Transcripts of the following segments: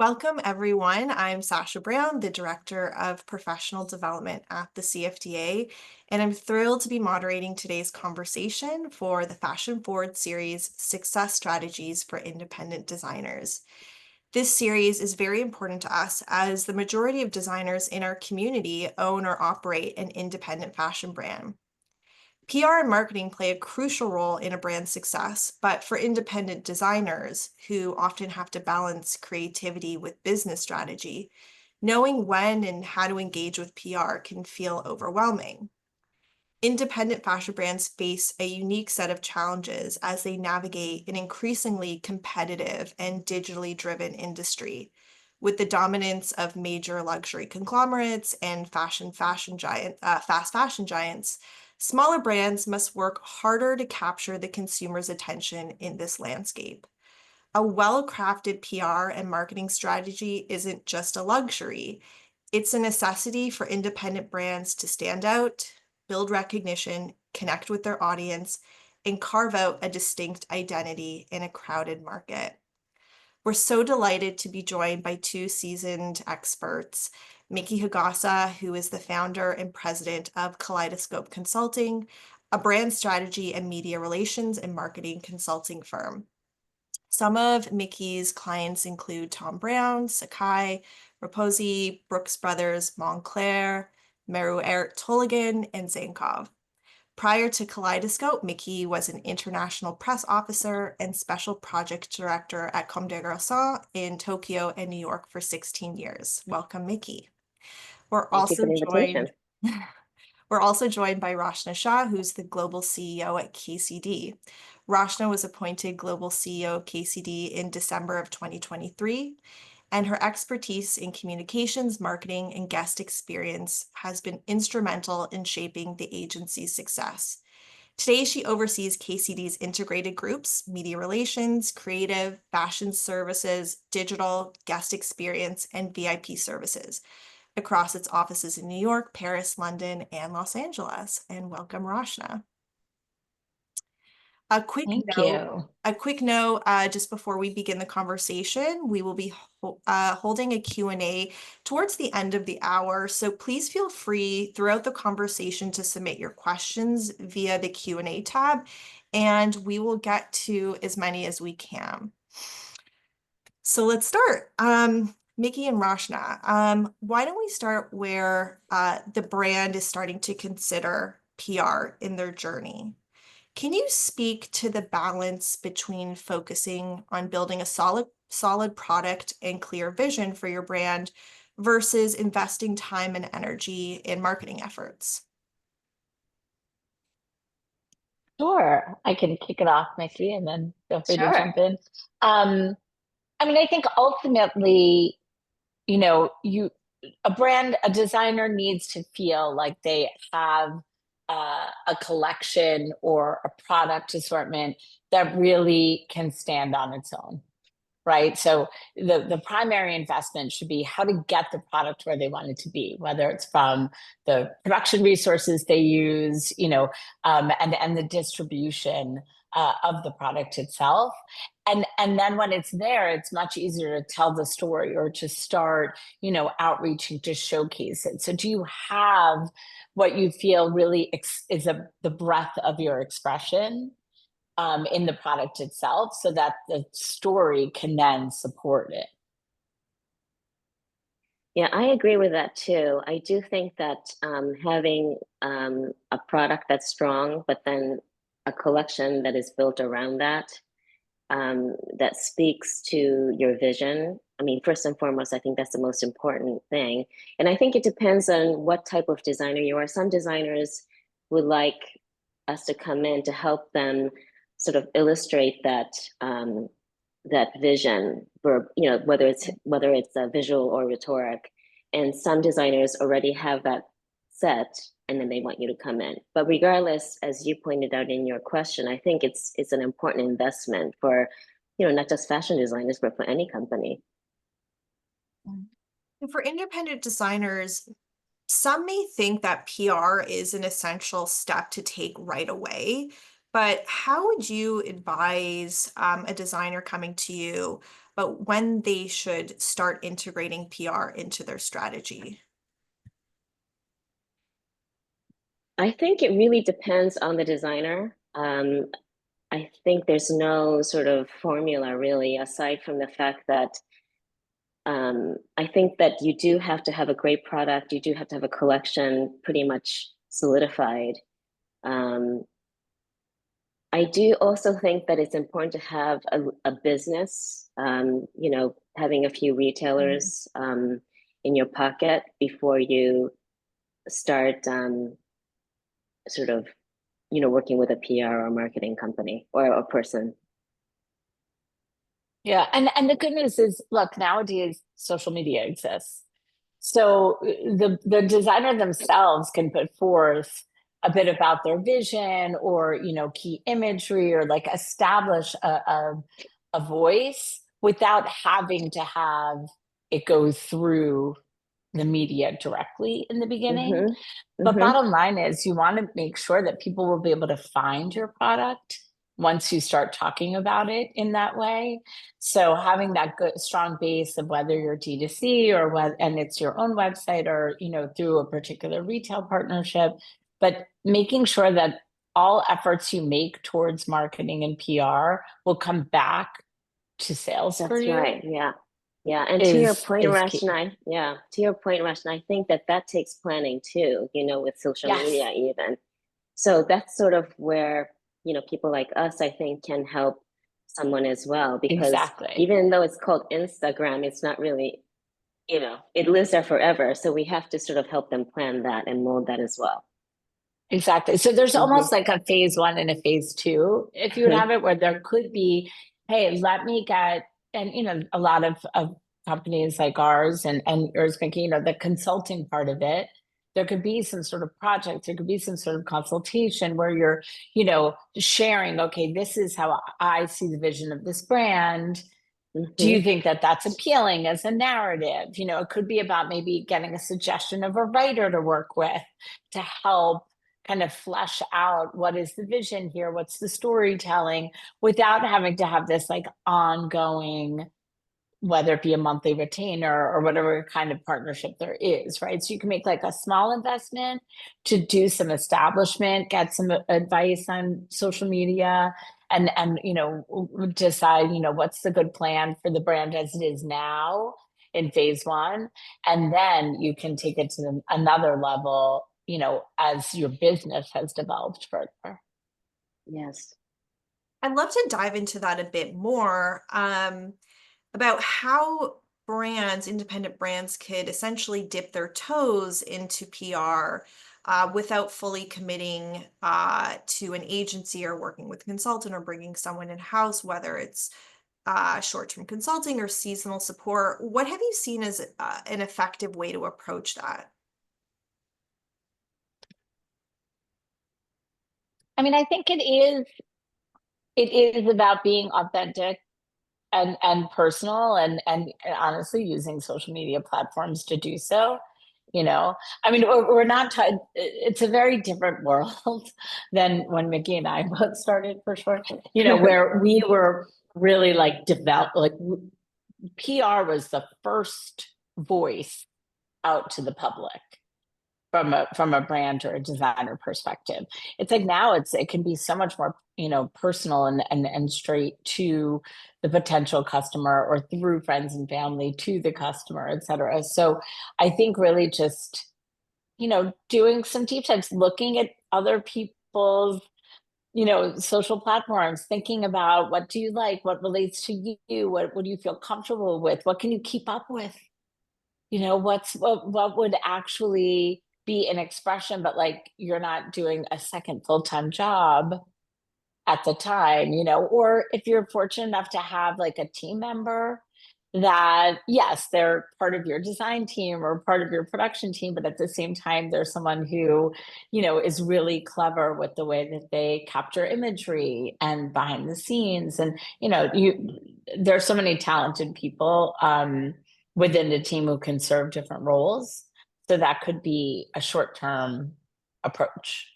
Welcome, everyone. I'm Sasha Brown, the Director of Professional Development at the CFDA, and I'm thrilled to be moderating today's conversation for the Fashion Forward series, Success Strategies for Independent Designers. This series is very important to us as the majority of designers in our community own or operate an independent fashion brand. PR and marketing play a crucial role in a brand's success, but for independent designers who often have to balance creativity with business strategy, knowing when and how to engage with PR can feel overwhelming. Independent fashion brands face a unique set of challenges as they navigate an increasingly competitive and digitally driven industry. With the dominance of major luxury conglomerates and fast fashion giants, smaller brands must work harder to capture the consumer's attention in this landscape. A well-crafted PR and marketing strategy isn't just a luxury. It's a necessity for independent brands to stand out, build recognition, connect with their audience, and carve out a distinct identity in a crowded market. We're so delighted to be joined by two seasoned experts, Miki Higasa, who is the founder and president of Kaleidoscope Consulting, a brand strategy and media relations and marketing consulting firm. Some of Miki's clients include Thom Browne, Sacai, Repossi, Brooks Brothers, Moncler, Meru Tolligan, and Zankov. Prior to Kaleidoscope, Miki was an international press officer and special project director at Comme des Garçons in Tokyo and New York for 16 years. Welcome, Miki. We're Thank you for also the invitation. joined by Rachna Shah, who's the global CEO at KCD. Rachna was appointed global CEO of KCD in December of 2023, and her expertise in communications, marketing, and guest experience has been instrumental in shaping the agency's success. Today, she oversees KCD's integrated groups, media relations, creative, fashion services, digital, guest experience, and VIP services across its offices in New York, Paris, London, and Los Angeles. And welcome, Rachna. A quick Thank note, you. just before we begin the conversation, we will be holding a Q&A towards the end of the hour. So please feel free throughout the conversation to submit your questions via the Q&A tab, and we will get to as many as we can. So let's start. Miki and Rachna, why don't we start where the brand is starting to consider PR in their journey? Can you speak to the balance between focusing on building a solid product and clear vision for your brand versus investing time and energy in marketing efforts? Sure. I can kick it off, Nikki, and then feel free to Sure. jump in. I think ultimately, a designer needs to feel like they have a collection or a product assortment that really can stand on its own, right? So the primary investment should be how to get the product where they want it to be, whether it's from the production resources they use, and the distribution of the product itself. And then when it's there, it's much easier to tell the story or to start, outreaching to showcase it. So do you have what you feel really is the breadth of your expression in the product itself so that the story can then support it? Yeah, I agree with that too. I do think that having a product that's strong, but then a collection that is built around that, that speaks to your vision. I mean, first and foremost, I think that's the most important thing. And I think it depends on what type of designer you are. Some designers would like us to come in to help them sort of illustrate that that vision for, whether it's a visual or rhetoric. And some designers already have that set, and then they want you to come in. But regardless, as you pointed out in your question, I think it's an important investment for, not just fashion designers, but for any company. And for independent designers, some may think that PR is an essential step to take right away. but how would you advise a designer coming to you about when they should start integrating PR into their strategy? I think it really depends on the designer. I think there's no sort of formula really, aside from the fact that I think that you do have to have a great product. You do have to have a collection pretty much solidified. Um, I do also think that it's important to have a business, having a few retailers in your pocket before you start sort of, working with a PR or marketing company or a person. Yeah, and the good news is, look, nowadays social media exists. So the designer themselves can put forth a bit about their vision or, key imagery or like establish a voice without having to have it go through the media directly in the beginning. Mm-hmm. But Mm-hmm. bottom line is you want to make sure that people will be able to find your product once you start talking about it in that way. So having that good strong base of whether you're D2C or whether and it's your own website or through a particular retail partnership, but making sure that all efforts you make towards marketing and PR will come back to sales for That's you right. Yeah. Yeah. And to your is point, is key. Rashna, yeah, to your point, Rashna, I think that takes planning too, with social Yes, media even. So that's sort of where, people like us, I think, can help someone as well, because exactly. even though it's called Instagram, it's not really, it lives there forever. So we have to sort of help them plan that and mold that as well. Exactly. So there's Mm-hmm. almost like a phase one and a phase two, if you would have it, where there could be, hey, let me get, and a lot of companies like ours and yours making, the consulting part of it, there could be some sort of project, there could be some sort of consultation where you're, sharing, okay, this is how I see the vision of this brand. Do you Mm-hmm. think that that's appealing as a narrative? It could be about maybe getting a suggestion of a writer to work with to help kind of flesh out what is the vision here, what's the storytelling, without having to have this like ongoing, whether it be a monthly retainer or whatever kind of partnership there is, right? So you can make like a small investment to do some establishment, get some advice on social media, and decide what's the good plan for the brand as it is now in phase one, and then you can take it to another level as your business has developed further. Yes. I'd love to dive into that a bit more, about how independent brands could essentially dip their toes into PR without fully committing to an agency or working with a consultant or bringing someone in-house, whether it's short-term consulting or seasonal support. What have you seen as an effective way to approach that? I mean, I think it is about being authentic and personal and honestly using social media platforms to do so. I mean, we're not it's a very different world than when Mickey and I both started, for sure, where we were really like developed, like PR was the first voice out to the public from a brand or a designer perspective. It's like now it can be so much more personal and straight to the potential customer or through friends and family to the customer, et cetera. So I think really just doing some deep dives, looking at other people's social platforms, thinking about what do you like, what relates to you, what do you feel comfortable with, what can you keep up with, what would actually be an expression, but like you're not doing a second full-time job at the time, or if you're fortunate enough to have like a team member that, yes, they're part of your design team or part of your production team, but at the same time, there's someone who, is really clever with the way that they capture imagery and behind the scenes. And, there's so many talented people within the team who can serve different roles. So that could be a short-term approach.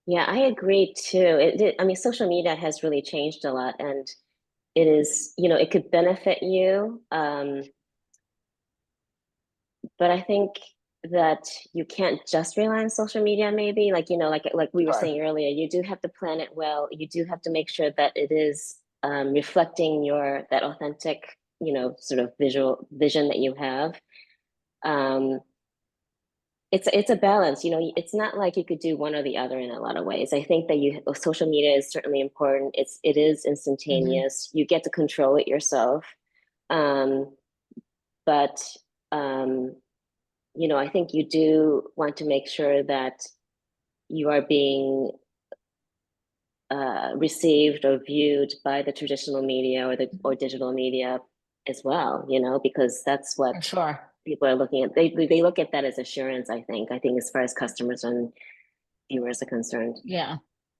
Yeah, I agree too. I mean, social media has really changed a lot, and it is, it could benefit you. But I think that you can't just rely on social media, maybe. Like, like we were Sure. saying earlier, you do have to plan it well. You do have to make sure that it is reflecting that authentic, sort of visual vision that you have. Um, it's a balance, it's not like you could do one or the other in a lot of ways. I think that social media is certainly important. It is Hmm. instantaneous. You get to control it yourself. Um, but um, I think you do want to make sure that you are being received or viewed by the traditional media or digital media as well, because that's what Sure. people are looking at. They look at that as assurance, I think. I think as far as customers and viewers are concerned. Yeah.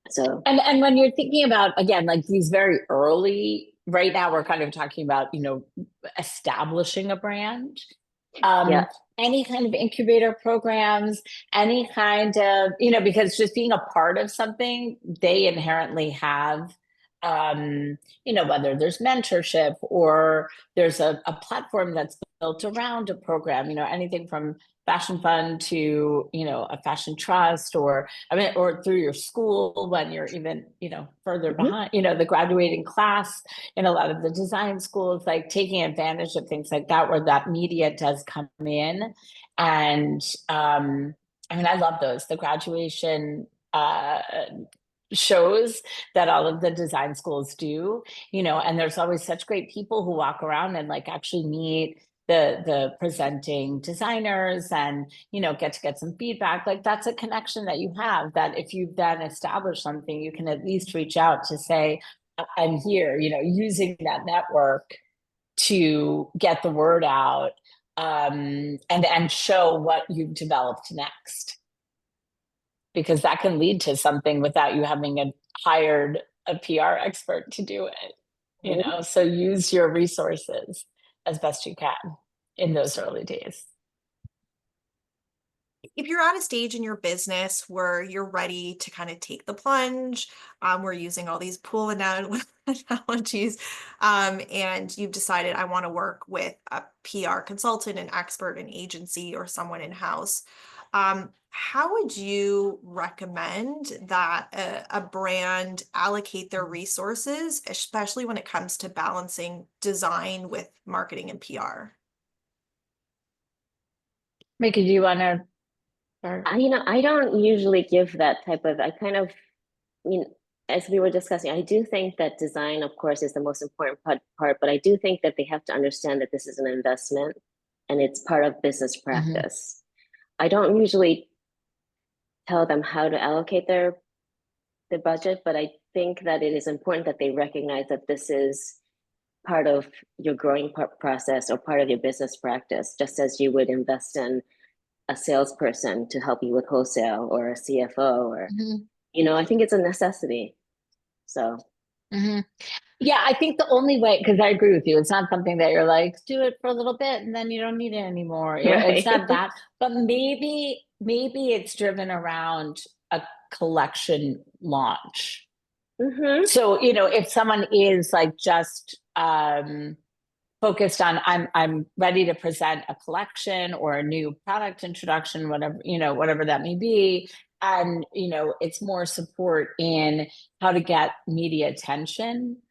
So And when you're thinking about, again, like these very early, right now we're kind of talking about, establishing a brand. yeah. Um, any kind of incubator programs, any kind of, because just being a part of something, they inherently have, whether there's mentorship or there's a platform that's built around a program, anything from Fashion Fund to, a fashion trust, or I mean, or through your school when you're even, further Hmm. behind, the graduating class in a lot of the design schools, like taking advantage of things like that, where that media does come in. And I mean, I love those, the graduation shows that all of the design schools do, and there's always such great people who walk around and like actually meet the presenting designers and get some feedback. Like that's a connection that you have, that if you've then established something, you can at least reach out to say, I'm here, using that network to get the word out, and show what you've developed next, because that can lead to something without you having hired a PR expert to do it, so use your resources as best you can in those early days. If you're at a stage in your business where you're ready to kind of take the plunge, we're using all these pool analogies, and you've decided I want to work with a PR consultant, an expert, an agency, or someone in-house. How would you recommend that a brand allocate their resources, especially when it comes to balancing design with marketing and PR? Mika, do you want to start? I don't usually give that type of, I kind of, you know, as we were discussing, I do think that design, of course, is the most important part, but I do think that they have to understand that this is an investment and it's part of business Mhm. practice. I don't usually tell them how to allocate their budget, but I think that it is important that they recognize that this is part of your growing process or part of your business practice, just as you would invest in a salesperson to help you with wholesale or a CFO or, Mhm. I think it's a necessity. So, Mhm. Yeah, I think the only way, because I agree with you, it's not something that you're like, do it for a little bit and then you don't need it anymore. It's right. not that, but maybe it's driven around a collection launch. Hmm. So, if someone is like just focused on, I'm ready to present a collection or a new product introduction, whatever that may be, and it's more support in how to get media attention,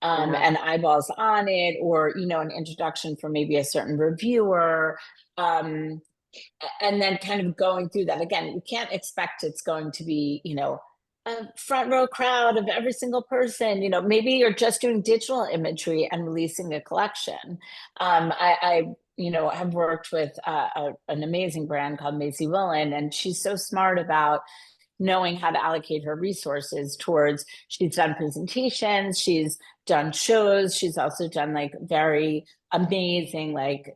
Yeah. and eyeballs on it, or an introduction for maybe a certain reviewer, um, and then kind of going through that. Again, you can't expect it's going to be a front row crowd of every single person. Maybe you're just doing digital imagery and releasing a collection. I have worked with an amazing brand called Macy Willen, and she's so smart about knowing how to allocate her resources towards. She's done presentations, she's done shows, she's also done like very amazing like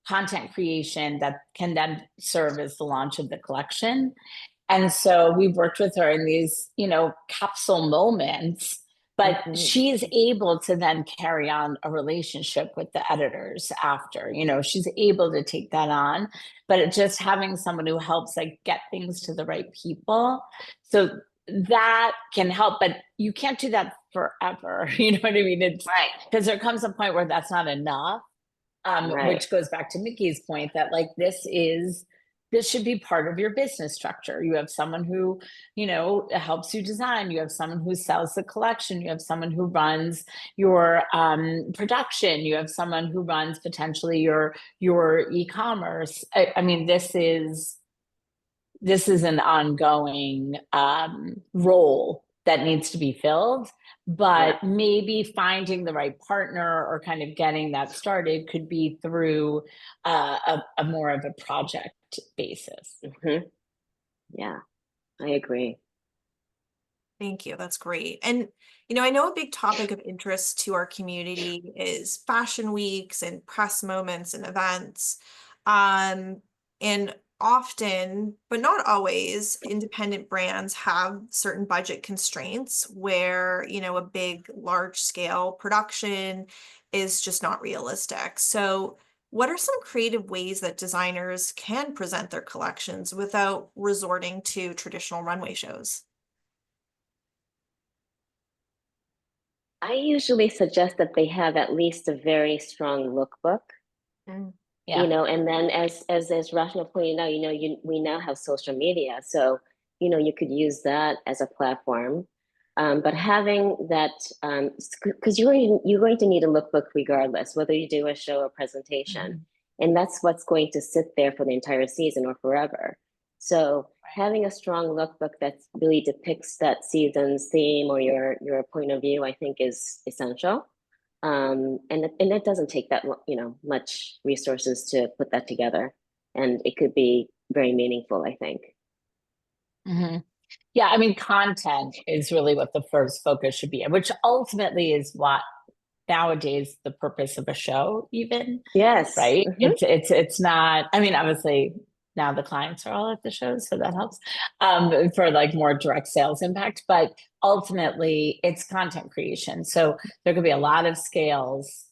content creation that can then serve as the launch of the collection. And so we've worked with her in these, capsule moments, but Mhm. she's able to then carry on a relationship with the editors after, she's able to take that on, but it just having someone who helps like get things to the right people. So that can help, but you can't do that forever. You know what I mean? It's Right. because there comes a point where that's not enough. Right. Which goes back to Mickey's point that like this should be part of your business structure. You have someone who, helps you design. You have someone who sells the collection. You have someone who runs your production. You have someone who runs potentially your e-commerce. I mean, this is an ongoing role that needs to be filled, but Yeah. maybe finding the right partner or kind of getting that started could be through a more of a project basis. Hmm. Yeah, I agree. Thank you. That's great. And, I know a big topic of interest to our community is fashion weeks and press moments and events. And often, but not always, independent brands have certain budget constraints where, a big, large scale production is just not realistic. So, what are some creative ways that designers can present their collections without resorting to traditional runway shows? I usually suggest that they have at least a very strong lookbook, Mm. Yeah. and then as Rachna pointed out, we now have social media, so you could use that as a platform. But having that, because you're going to need a lookbook regardless, whether you do a show or presentation, Mhm. and that's what's going to sit there for the entire season or forever. So Right. having a strong lookbook that really depicts that season's theme or your point of view, I think is essential. And it doesn't take that much resources to put that together, and it could be very meaningful, I think. Mhm. Yeah, I mean, content is really what the first focus should be, which ultimately is what nowadays the purpose of a show even, Yes. right? Hmm. It's not, I mean, obviously now the clients are all at the shows, so that helps for like more direct sales impact, but ultimately it's content creation. So there could be a lot of scales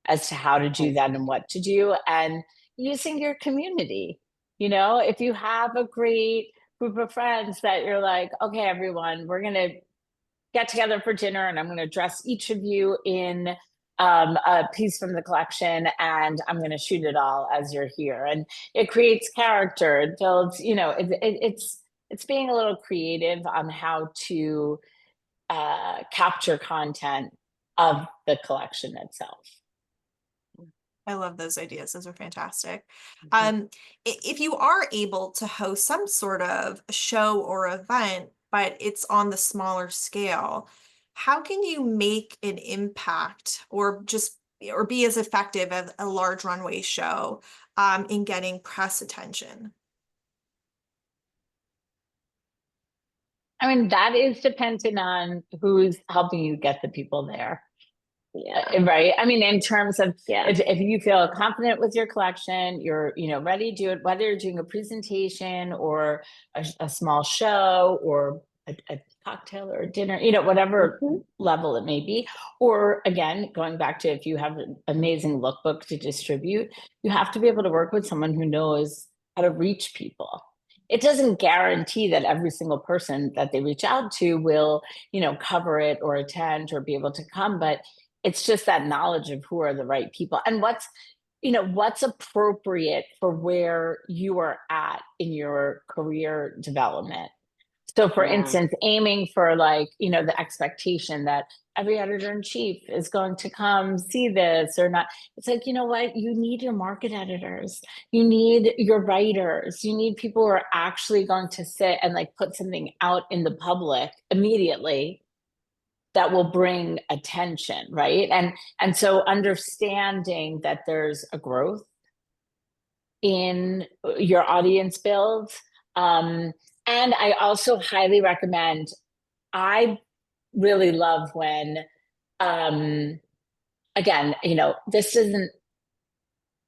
as to how to do that and what to do, and using your community. If you have a great group of friends that you're like, okay, everyone, we're going to get together for dinner and I'm going to dress each of you in a piece from the collection and I'm going to shoot it all as you're here. And it creates character. It builds, it's being a little creative on how to capture content of the collection itself. I love those ideas. Those are fantastic. Hmm. If you are able to host some sort of show or event, but it's on the smaller scale, how can you make an impact or be as effective as a large runway show in getting press attention? I mean, that is dependent on who's helping you get the people there. Yeah. Right. I mean, in terms of Yeah. if you feel confident with your collection, you're, ready to do it, whether you're doing a presentation or a small show or a cocktail or a dinner, whatever Hmm. level it may be. Or again, going back to if you have an amazing lookbook to distribute, you have to be able to work with someone who knows how to reach people. It doesn't guarantee that every single person that they reach out to will, cover it or attend or be able to come, but it's just that knowledge of who are the right people and what's appropriate for where you are at in your career development. So for Yeah. instance, aiming for like, the expectation that every editor in chief is going to come see this or not. It's like, you know what? You need your market editors. You need your writers. You need people who are actually going to sit and like put something out in the public immediately that will bring attention, right? And so understanding that there's a growth in your audience build. And I also highly recommend, I really love when again, this isn't,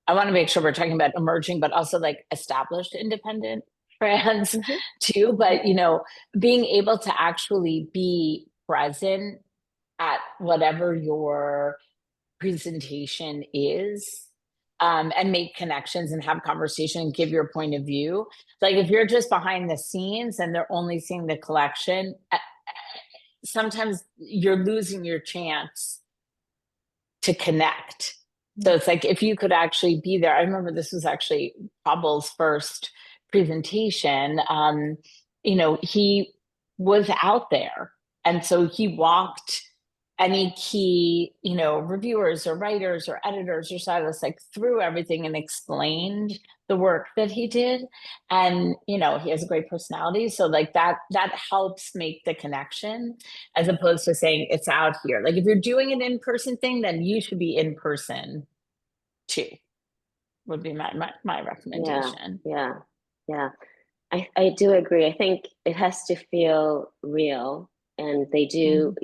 I want to make sure we're talking about emerging but also like established independent brands Hmm. too, but being able to actually be present whatever your presentation is, and make connections and have conversation and give your point of view. Like if you're just behind the scenes and they're only seeing the collection, sometimes you're losing your chance to connect. So it's like if you could actually be there. I remember this was actually Pavel's first presentation. He was out there. And so he walked any key, reviewers or writers or editors or stylists like through everything and explained the work that he did. And he has a great personality. So like that helps make the connection as opposed to saying it's out here. Like if you're doing an in-person thing, then you should be in person too, would be my recommendation. Yeah. I do agree. I think it has to feel real, and they do,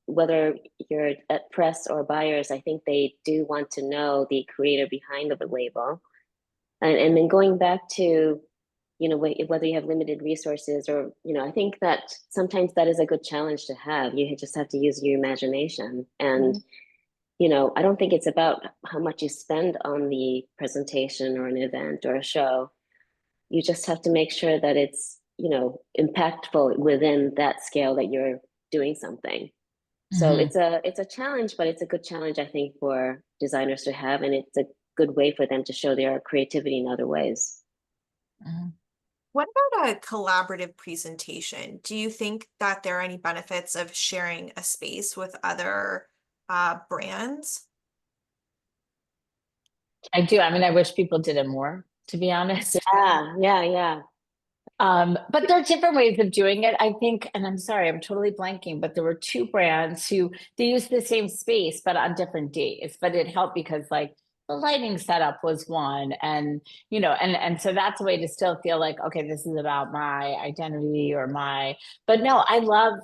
whether you're at press or buyers, I think they do want to know the creator behind the label. And then going back to, whether you have limited resources or, I think that sometimes that is a good challenge to have. You just have to use your imagination. And, I don't think it's about how much you spend on the presentation or an event or a show. You just have to make sure that it's, impactful within that scale that you're doing something. So it's a challenge, but it's a good challenge, I think, for designers to have, and it's a good way for them to show their creativity in other ways. What about a collaborative presentation? Do you think that there are any benefits of sharing a space with other brands? I do. I mean, I wish people did it more, to be honest. Yeah. But there are different ways of doing it, I think. And I'm sorry, I'm totally blanking, but there were two brands who they used the same space, but on different days. But it helped because like the lighting setup was one, and and so that's a way to still feel like, okay, this is about my identity or but no, I love,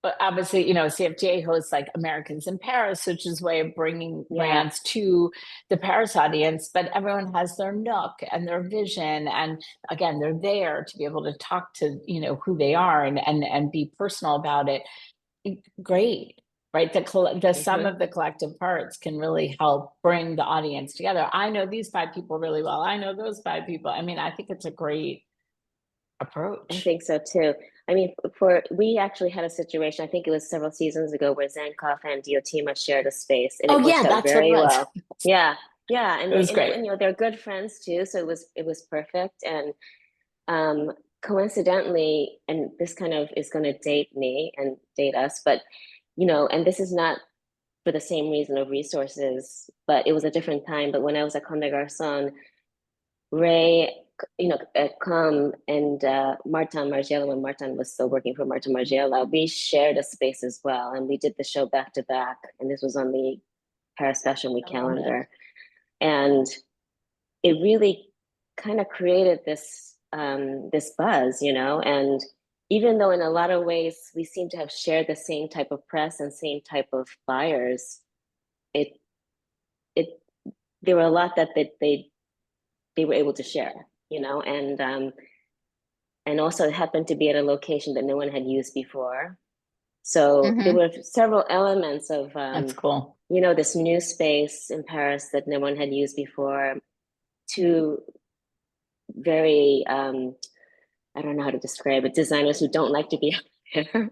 but obviously, CFDA hosts like Americans in Paris, which is a way of bringing brands to the Paris audience, but everyone has their nook and their vision. And again, they're there to be able to talk to, who they are and be personal about it. Great, right? The sum of the collective parts can really help bring the audience together. I know these 5 people really well. I know those 5 people. I mean, I think it's a great approach. I think so too. I mean, we actually had a situation, I think it was several seasons ago, where Zankoff and Diotima shared a space, and it worked out very well. Yeah, and it was great. And, they're good friends too, so it was perfect. And coincidentally, and this kind of is going to date me and date us, but and this is not for the same reason of resources, but it was a different time. But when I was at Comme des Garçons, Ray, Com and Martin Margiela, when Martin was still working for Martin Margiela, we shared a space as well, and we did the show back to back. And this was on the Paris Fashion Week calendar, and it really kind of created this this buzz, And even though in a lot of ways we seem to have shared the same type of press and same type of buyers, there were a lot that they were able to share, and also it happened to be at a location that no one had used before. So there were several elements of that's cool. This new space in Paris that no one had used before. Two very I don't know how to describe it, designers who don't like to be out there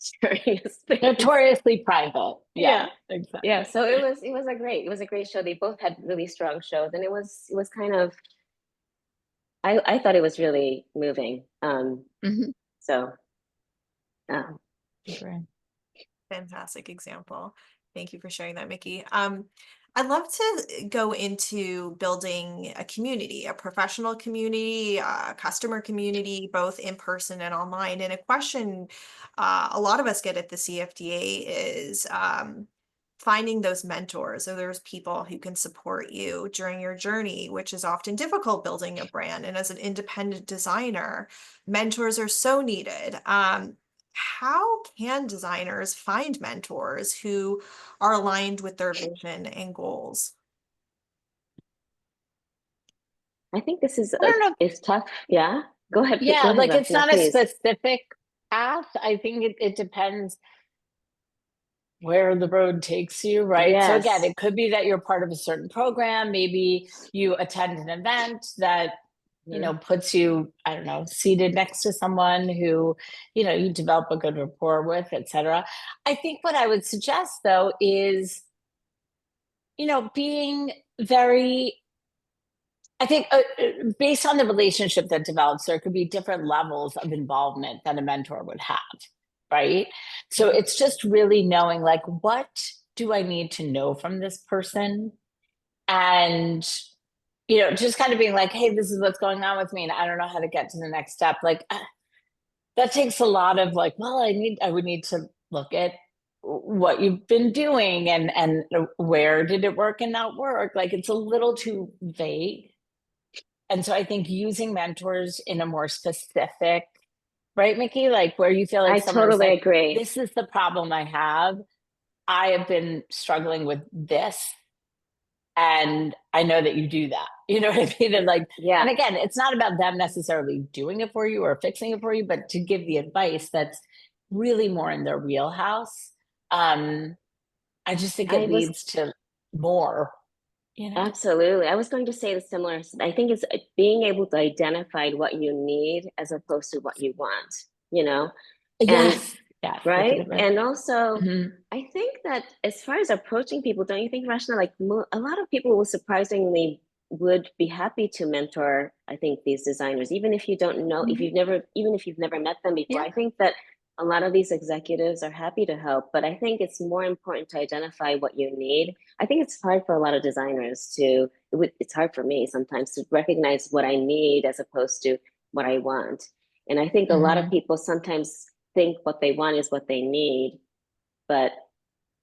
sharing a space. Notoriously private. Yeah, exactly. Yeah, so it was a great show. They both had really strong shows, and it was kind of, I thought it was really moving. So Fantastic example. Thank you for sharing that, Mickey. I'd love to go into building a community, a professional community, a customer community, both in person and online. And a question a lot of us get at the CFDA is finding those mentors, or there's people who can support you during your journey, which is often difficult building a brand. And as an independent designer, mentors are so needed. How can designers find mentors who are aligned with their vision and goals? I think this is I don't know. it's tough. Yeah, go ahead. Yeah, Go ahead, like it's Rachna, not please. a specific path. I think it depends where the road takes you, right? So again, Yes. it could be that you're part of a certain program. Maybe you attend an event that, Mhm. puts you, I don't know, seated next to someone who, you develop a good rapport with, et cetera. I think what I would suggest though is, being very, I think based on the relationship that develops, there could be different levels of involvement that a mentor would have, right? So Mhm. it's just really knowing, like, what do I need to know from this person? And, just kind of being like, hey, this is what's going on with me, and I don't know how to get to the next step. Like, that takes a lot of like, well, I would need to look at what you've been doing and where did it work and not work. Like, it's a little too vague. And so I think using mentors in a more specific, right, Mickey, like where you feel like I someone is totally like, agree. this is the problem I have. I have been struggling with this. And I know that you do that. You know what I mean? And like, Yeah. and again, it's not about them necessarily doing it for you or fixing it for you, but to give the advice that's really more in their wheelhouse. Um, I just think I it was leads to more. Absolutely. I was going to say the similar. I think it's being able to identify what you need as opposed to what you want, you know? And Yes. Yes. That's a right. good word. And also, Mhm. I think that as far as approaching people, don't you think, Rashna, like a lot of people will surprisingly would be happy to mentor, I think, these designers, even if you don't know, if Mhm. you've never, even if you've never met them before. Yeah. I think that a lot of these executives are happy to help, but I think it's more important to identify what you need. I think it's hard for a lot of designers it's hard for me sometimes to recognize what I need as opposed to what I want. And I think a lot of Mhm. people sometimes think what they want is what they need, but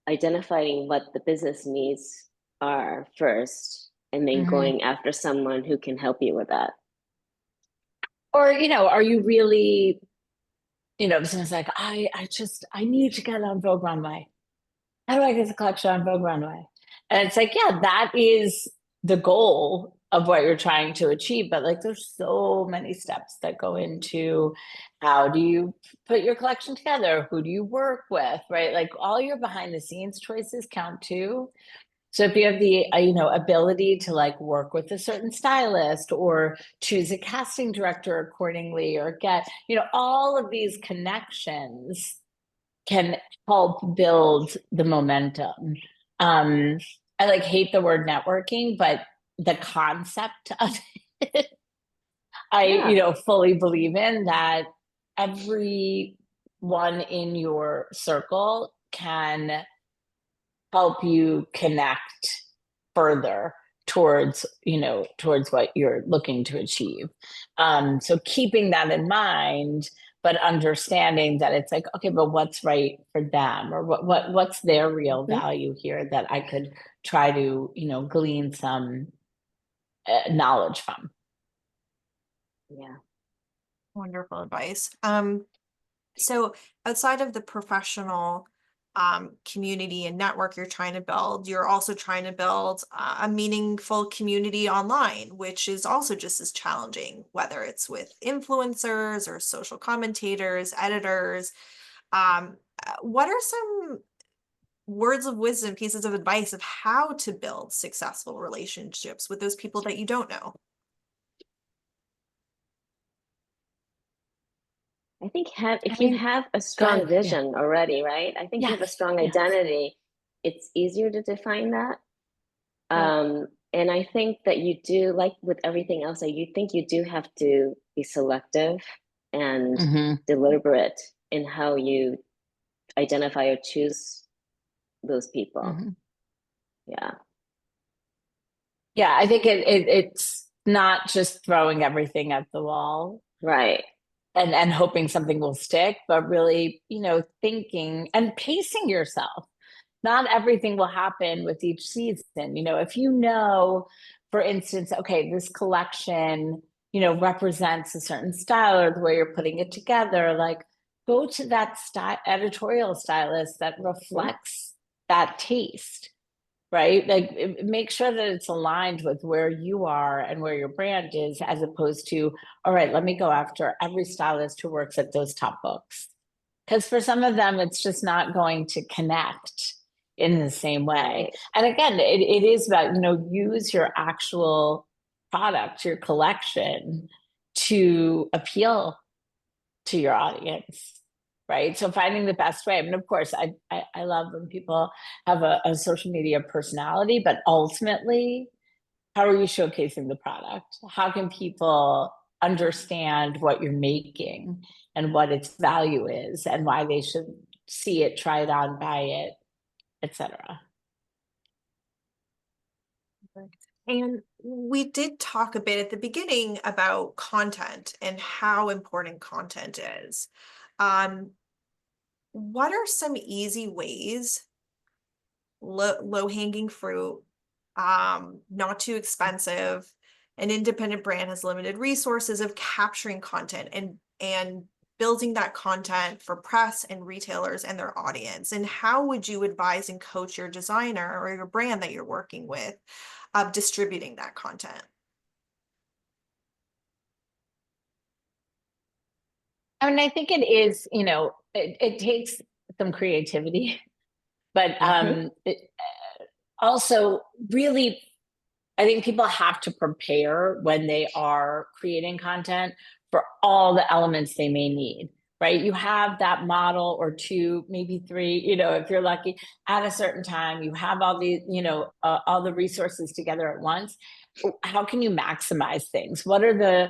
identifying what the business needs are first and then Mhm. going after someone who can help you with that. Or, are you really, someone's like, I need to get on Vogue Runway. How do I get the collection on Vogue Runway? And it's like, yeah, that is the goal of what you're trying to achieve. But like, there's so many steps that go into how do you put your collection together? Who do you work with? Right? Like, all your behind the scenes choices count too. So if you have the ability to like work with a certain stylist or choose a casting director accordingly or get all of these connections can help build the momentum. Um, I like hate the word networking, but the concept of it, I, Yeah. fully believe in that everyone in your circle can help you connect further towards what you're looking to achieve. So keeping that in mind, but understanding that it's like, okay, but what's right for them, or what's their real Mhm. value here that I could try to glean some knowledge from. Yeah. Wonderful advice. So outside of the professional community and network you're trying to build, you're also trying to build a meaningful community online, which is also just as challenging, whether it's with influencers or social commentators, editors. What are some words of wisdom, pieces of advice of how to build successful relationships with those people that you don't know? I think I if you mean, have a go strong ahead. Yeah. vision already, right? I think you have a Yes. strong Yes. identity. It's easier to define that. Yeah. And I think that you do, like with everything else, you think you do have to be selective and Hmm. deliberate in how you identify or choose those people. Hmm. Yeah. Yeah, I think it's not just throwing everything at the wall Right. and hoping something will stick, but really, thinking and pacing yourself. Not everything will happen with each season. If for instance, okay, this collection, represents a certain style or the way you're putting it together, like go to that editorial stylist that Mhm. reflects that taste, right? Like make sure that it's aligned with where you are and where your brand is, as opposed to, all right, let me go after every stylist who works at those top books. Because for some of them, it's just not going to connect in the same way. Right. And again, it is about, use your actual product, your collection to appeal to your audience, right? So finding the best way. I mean, of course, I love when people have a social media personality, but ultimately, how are you showcasing the product? How can people understand what you're making and what its value is and why they should see it, try it on, buy it, etc. And we did talk a bit at the beginning about content and how important content is. What are some easy ways, low-hanging fruit, not too expensive? An independent brand has limited resources of capturing content and building that content for press and retailers and their audience. And how would you advise and coach your designer or your brand that you're working with of distributing that content? I mean, I think it is, it takes some creativity, but also really, I think people have to prepare when they are creating content for all the elements they may need, right? You have that model or two, maybe three, if you're lucky, at a certain time. You have all the, all the resources together at once. How can you maximize things? What are the,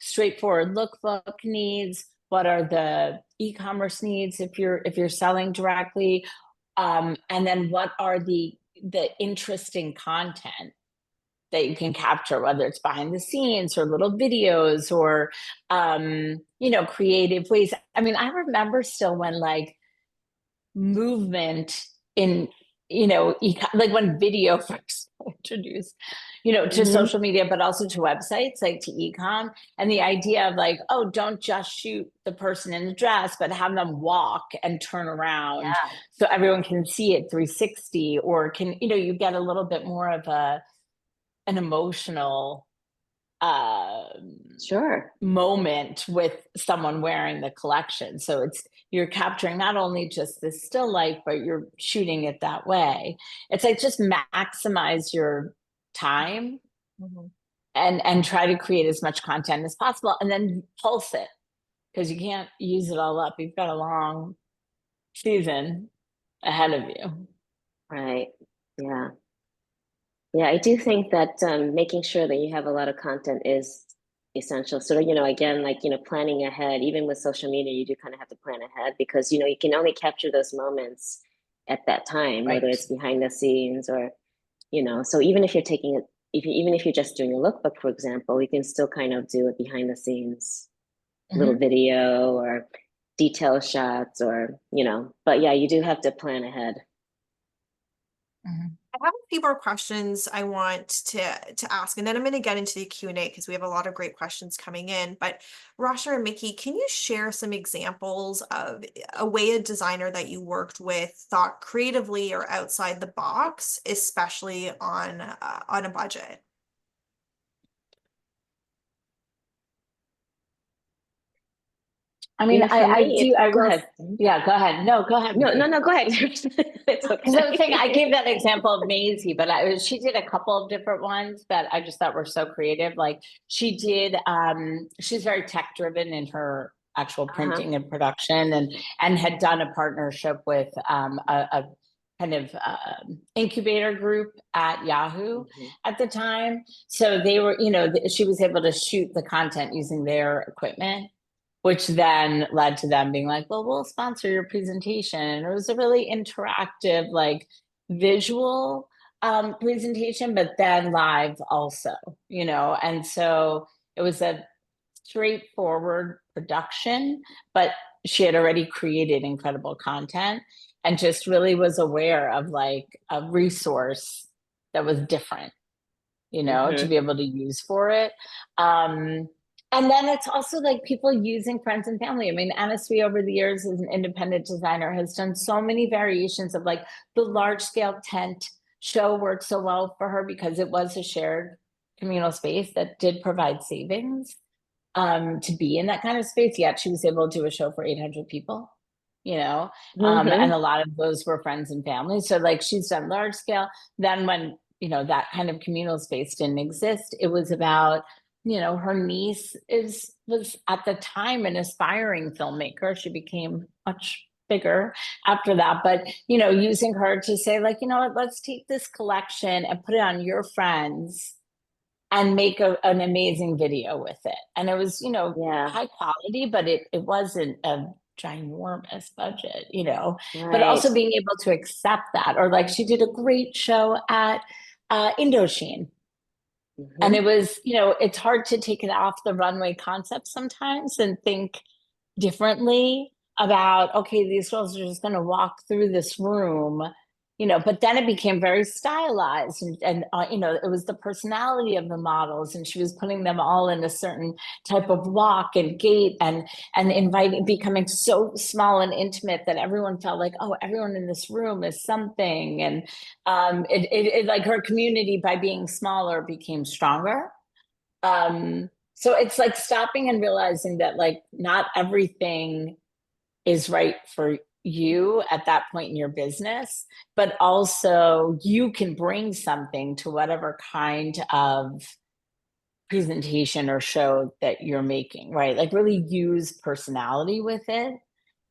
straightforward lookbook needs? What are the e-commerce needs if you're selling directly? And then what are the interesting content that you can capture, whether it's behind the scenes or little videos or creative ways. I mean, I remember still when like movement in like when video first introduced to social media, but also to websites, like to ecom, and the idea of like, oh, don't just shoot the person in the dress, but have them walk and turn around so everyone can see it 360, or can you get a little bit more of an emotional Sure. moment with someone wearing the collection. So you're capturing not only just the still life, but you're shooting it that way. It's like just maximize your time and try to create as much content as possible, and then pulse it, because you can't use it all up. You've got a long season ahead of you. Right. Yeah. Yeah, I do think that making sure that you have a lot of content is essential. So, again, like, planning ahead, even with social media, you do kind of have to plan ahead because, you can only capture those moments at that time, Right. whether it's behind the scenes or, so even if you're taking it, even if you're just doing a lookbook, for example, you can still kind of do it behind the scenes, little video or detail shots or, but yeah, you do have to plan ahead. I have a few more questions I want to ask, and then I'm going to get into the Q&A because we have a lot of great questions coming in. But Rasha and Mickey, can you share some examples of a way a designer that you worked with thought creatively or outside the box, especially on a budget? I mean, For me, go will, ahead. Yeah, go ahead. No, go ahead. No, go ahead. It's okay. Because I was saying, I gave that example of Maisie, but she did a couple of different ones that I just thought were so creative. Like she did, she's very tech driven in her actual printing and production, and had done a partnership with a kind of incubator group at Yahoo at the time. So they were, she was able to shoot the content using their equipment, which then led to them being like, well, we'll sponsor your presentation. And it was a really interactive, like visual presentation, but then live also, and so it was a straightforward production, but she had already created incredible content and just really was aware of like a resource that was different, to be able to use for it. And then it's also like people using friends and family. I mean, Anna Sui over the years as an independent designer has done so many variations of like the large scale tent show worked so well for her because it was a shared communal space that did provide savings. to be in that kind of space, yet she was able to do a show for 800 people, Mm-hmm. and a lot of those were friends and family. So like she's done large scale. Then when, that kind of communal space didn't exist, it was about, her niece was at the time an aspiring filmmaker. She became much bigger after that, but using her to say like, what, let's take this collection and put it on your friends and make an amazing video with it. And it was, Yeah, high quality, but it wasn't a ginormous budget, but right. also being able to accept that. Or like she did a great show at Indochine. And Mm-hmm. it was, it's hard to take it off the runway concept sometimes and think differently about, okay, these girls are just going to walk through this room, but then it became very stylized, and it was the personality of the models, and she was putting them all in a certain type of walk and gait, and inviting, becoming so small and intimate that everyone felt like, oh, everyone in this room is something. And it like her community, by being smaller, became stronger. So it's like stopping and realizing that like not everything is right for you at that point in your business, but also you can bring something to whatever kind of presentation or show that you're making, right? Like really use personality with it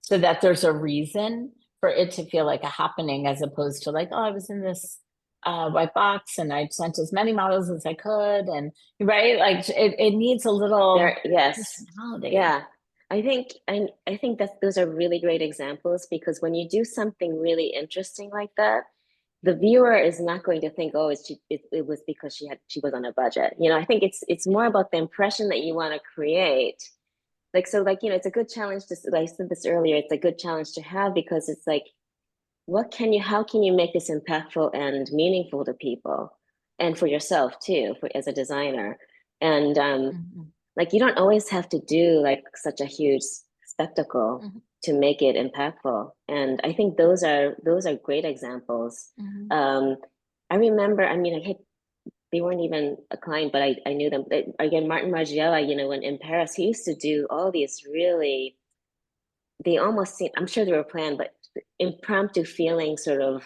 so that there's a reason for it to feel like a happening, as opposed to like, oh, I was in this white box and I sent as many models as I could. And right, like it needs a little There, yes. personality. Yeah. I think that those are really great examples because when you do something really interesting like that, the viewer is not going to think, oh, it was because she was on a budget. I think it's more about the impression that you want to create. Like so, like it's a good challenge to, like I said this earlier, it's a good challenge to have because it's like, how can you make this impactful and meaningful to people, and for yourself too, as a designer, and Mhm, like you don't always have to do like such a huge spectacle mhm, to make it impactful. And I think those are great examples. mhm. um I remember, I mean, they weren't even a client, but I knew them. Again, Martin Margiela, when in Paris, he used to do all these really, they almost seem, I'm sure they were planned, but impromptu feeling sort of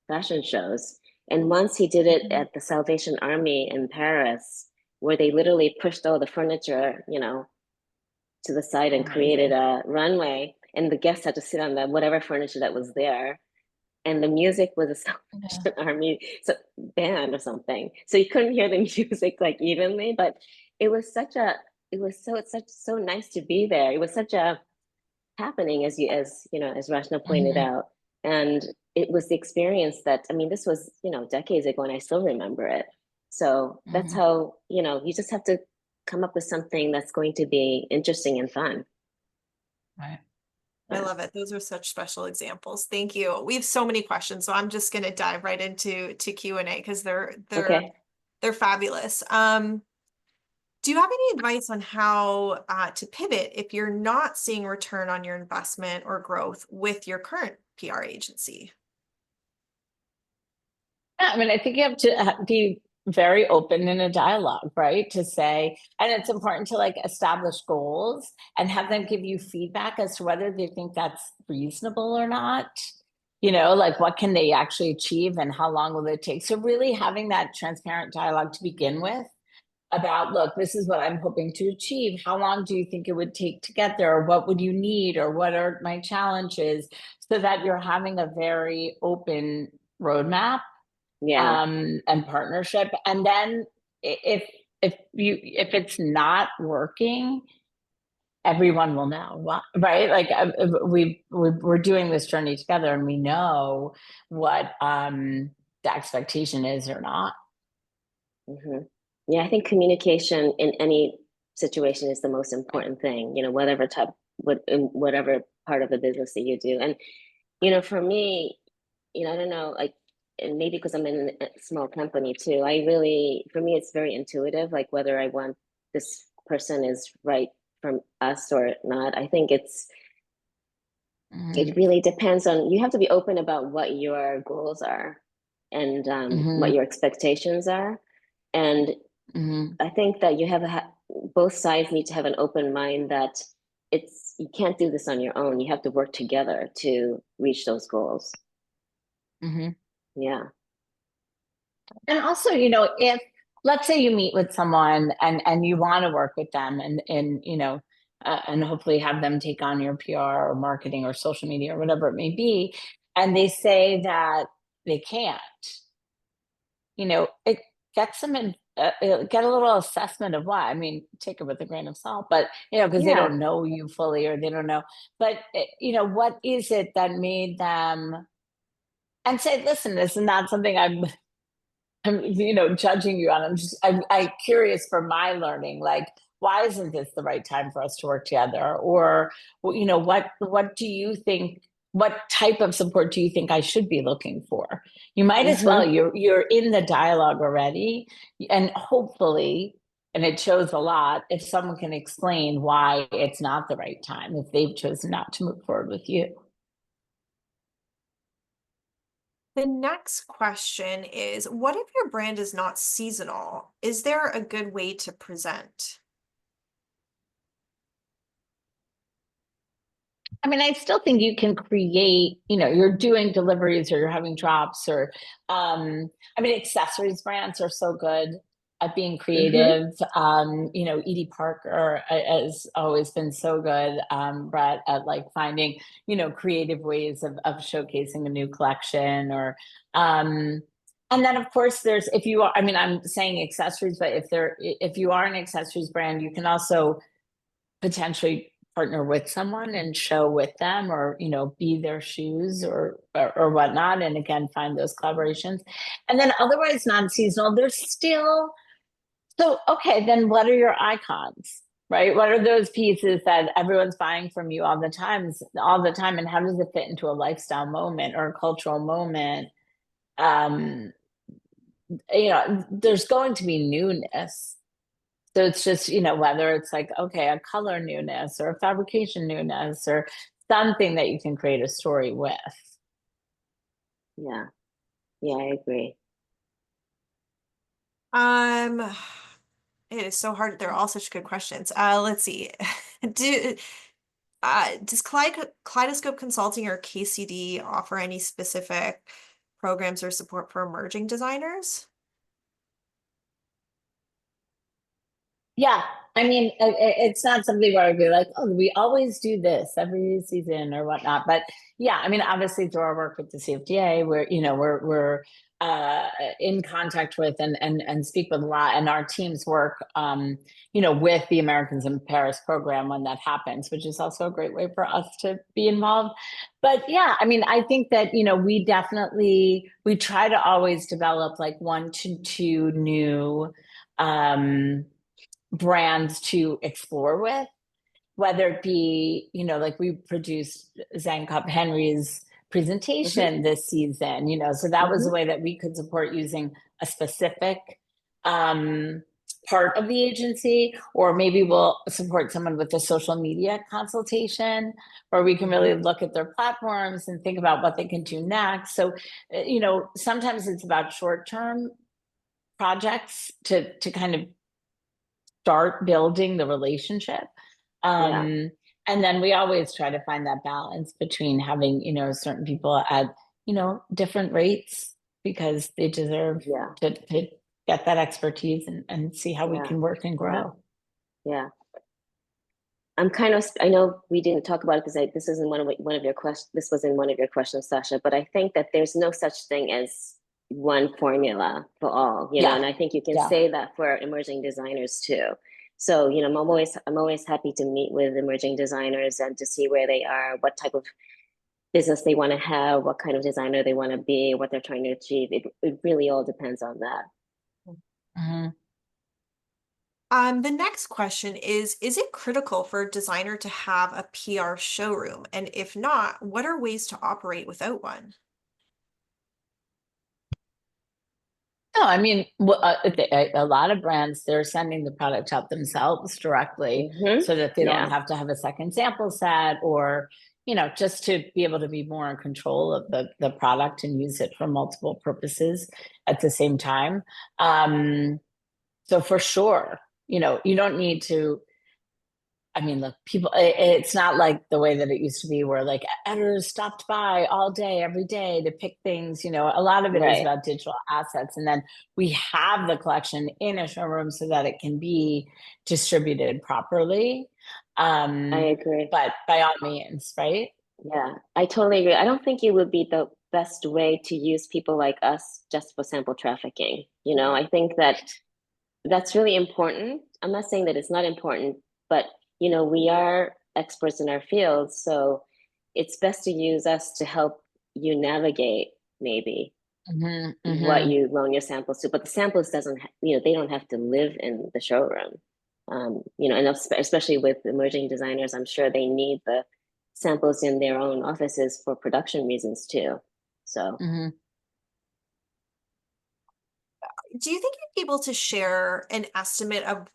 fashion shows. And once he did it Mhm. at the Salvation Army in Paris, where they literally pushed all the furniture, to the side and created Amazing. a runway, and the guests had to sit on the whatever furniture that was there. And the music was a Yeah. Salvation Army band or something, so you couldn't hear the music like evenly. But it was such a, it was so nice to be there. It was such a happening, as Rashna pointed Mhm, out. And it was the experience that, I mean, this was, decades ago, and I still remember it. So that's mhm. how, you just have to come up with something that's going to be interesting and fun. Right. I Yeah. love it. Those are such special examples. Thank you. We have so many questions, so I'm just going to dive right into Q&A because Okay. they're fabulous. Do you have any advice on how to pivot if you're not seeing return on your investment or growth with your current PR agency? Yeah, I mean, I think you have to be very open in a dialogue, right? To say, and it's important to like establish goals and have them give you feedback as to whether they think that's reasonable or not. Like what can they actually achieve and how long will it take? So really having that transparent dialogue to begin with about, look, this is what I'm hoping to achieve. How long do you think it would take to get there? Or what would you need? Or what are my challenges? So that you're having a very open roadmap, Yeah. and partnership. And then if it's not working, everyone will know, right? Like we're doing this journey together, and we know what the expectation is or not. Hmm. Yeah, I think communication in any situation is the most Right. important thing, whatever type, in whatever part of the business that you do. And, for me, I don't know, like, and maybe because I'm in a small company too, for me, it's very intuitive, like whether I want this person is right from us or not. I think it Mhm. really depends on, you have to be open about what your goals are and what Mhm. your expectations are. And Mhm. I think that both sides need to have an open mind that you can't do this on your own. You have to work together to reach those goals. Mhm. Yeah. And also, if let's say you meet with someone and you want to work with them and and hopefully have them take on your PR or marketing or social media or whatever it may be, and they say that they can't, it gets them in. Get a little assessment of why. I mean, take it with a grain of salt, but because they Yeah. don't know you fully or they don't know. But what is it that made them and say, listen, this is not something I'm, judging you on. I'm curious for my learning. Like, why isn't this the right time for us to work together? Or, what do you think? What type of support do you think I should be looking for? You might as well. Mm-hmm. You're in the dialogue already, and hopefully, and it shows a lot if someone can explain why it's not the right time if they've chosen not to move forward with you. The next question is, what if your brand is not seasonal? Is there a good way to present? I mean, I still think you can create, you're doing deliveries or you're having drops or, I mean, accessories brands are so good at being Mm-hmm. creative. Edie Parker has always been so good, Brett, at like finding, creative ways of showcasing a new collection or, and then of course there's, if you are, I mean, I'm saying accessories, but if you are an accessories brand, you can also potentially partner with someone and show with them or be their shoes or whatnot, and again find those collaborations. And then otherwise non-seasonal, there's still, so okay, then what are your icons, right? What are those pieces that everyone's buying from you all the time, and how does it fit into a lifestyle moment or a cultural moment? um there's going to be newness. So it's just, whether it's like, okay, a color newness or a fabrication newness or something that you can create a story with. Yeah. Yeah, I agree. Um, it is so hard. They're all such good questions. Let's see. Do does Kaleidoscope Consulting or KCD offer any specific programs or support for emerging designers? Yeah. I mean, it's not something where I'd be like, oh, we always do this every season or whatnot. But yeah, I mean, obviously through our work with the CFDA, we're in contact with and speak with a lot, and our teams work, with the Americans in Paris program when that happens, which is also a great way for us to be involved. But yeah, I mean, I think that we try to always develop like 1 to 2 new brands to explore with, whether it be, like we produced Zane Cup Henry's Mm-hmm. presentation this season, so that was a Mm-hmm. way that we could support using a specific um, part of the agency, or maybe we'll support someone with a social media consultation where we can really Mm-hmm. look at their platforms and think about what they can do next. So, sometimes it's about short-term projects to kind of start building the relationship. Yeah. And then we always try to find that balance between having, certain people at, different rates because they deserve Yeah. to get that expertise and see how we Yeah. can work and Yeah. grow. Yeah. I know we didn't talk about it because this isn't one of your questions. This was in one of your questions, Sasha, but I think that there's no such thing as one formula for all, Yeah. and I think you can Yeah. say that for emerging designers too. So, I'm always happy to meet with emerging designers and to see where they are, what type of business they want to have, what kind of designer they want to be, what they're trying to achieve. It really all depends on that. Mhm. The next question is it critical for a designer to have a PR showroom? And if not, what are ways to operate without one? No, I mean, a lot of brands, they're sending the product out themselves directly Mm-hmm. so that they don't Yeah. have to have a second sample set or, just to be able to be more in control of the product and use it for multiple purposes at the same time. So for sure, you don't need to. I mean, look, people, it's not like the way that it used to be where like editors stopped by all day, every day to pick things. A lot of it is Right. about digital assets. And then we have the collection in a showroom so that it can be distributed properly. I Um, agree. but by all means, right? Yeah, I totally agree. I don't think it would be the best way to use people like us just for sample trafficking. I think that that's really important. I'm not saying that it's not important, but we are experts in our field, so it's best to use us to help you navigate maybe Hmm, what hmm. you loan your samples to. But the samples they don't have to live in the showroom. And especially with emerging designers, I'm sure they need the samples in their own offices for production reasons too. So Hmm. Do you think you'd be able to share an estimate of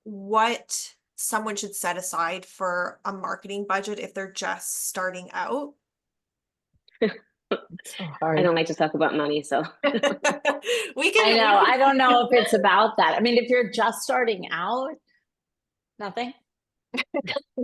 what someone should set aside for a marketing budget if they're just starting out? It's so I hard. don't like to talk about money, so We I can, know. I don't know if it's about that. I mean, if you're just starting out, nothing.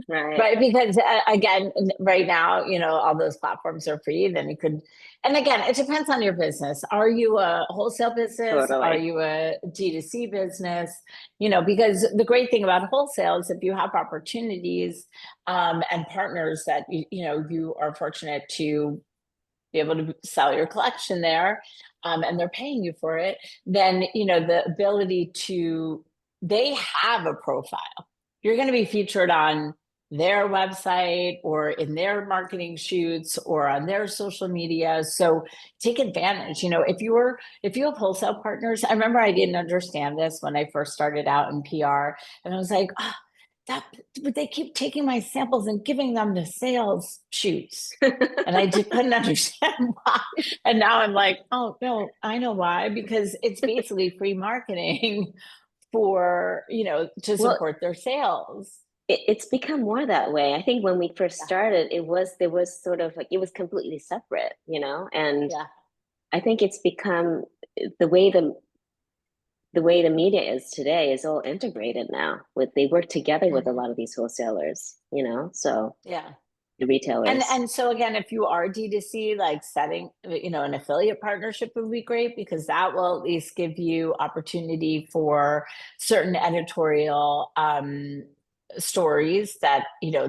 right. Right, because again, right now, all those platforms are free. Then you could, and again, it depends on your business. Are you a wholesale business? Are Totally. you a D2C business? Because the great thing about wholesale is if you have opportunities and partners that you are fortunate to be able to sell your collection there, and they're paying you for it, then the ability to they have a profile. You're going to be featured on their website or in their marketing shoots or on their social media. So take advantage. If you have wholesale partners, I remember I didn't understand this when I first started out in PR, and I was like, oh, that but they keep taking my samples and giving them to sales shoots. And I just couldn't understand why. And now I'm like, oh no, I know why, because it's basically free marketing for, to Well, support their sales. it's become more that way. I think when we first Yeah. started, there was sort of like it was completely separate, and Yeah. I think it's become the way the media is today is all integrated now. They work together with a Mhm. lot of these wholesalers, so Yeah. the And retailers. and so again, if you are D2C, like setting, an affiliate partnership would be great because that will at least give you opportunity for certain editorial stories that,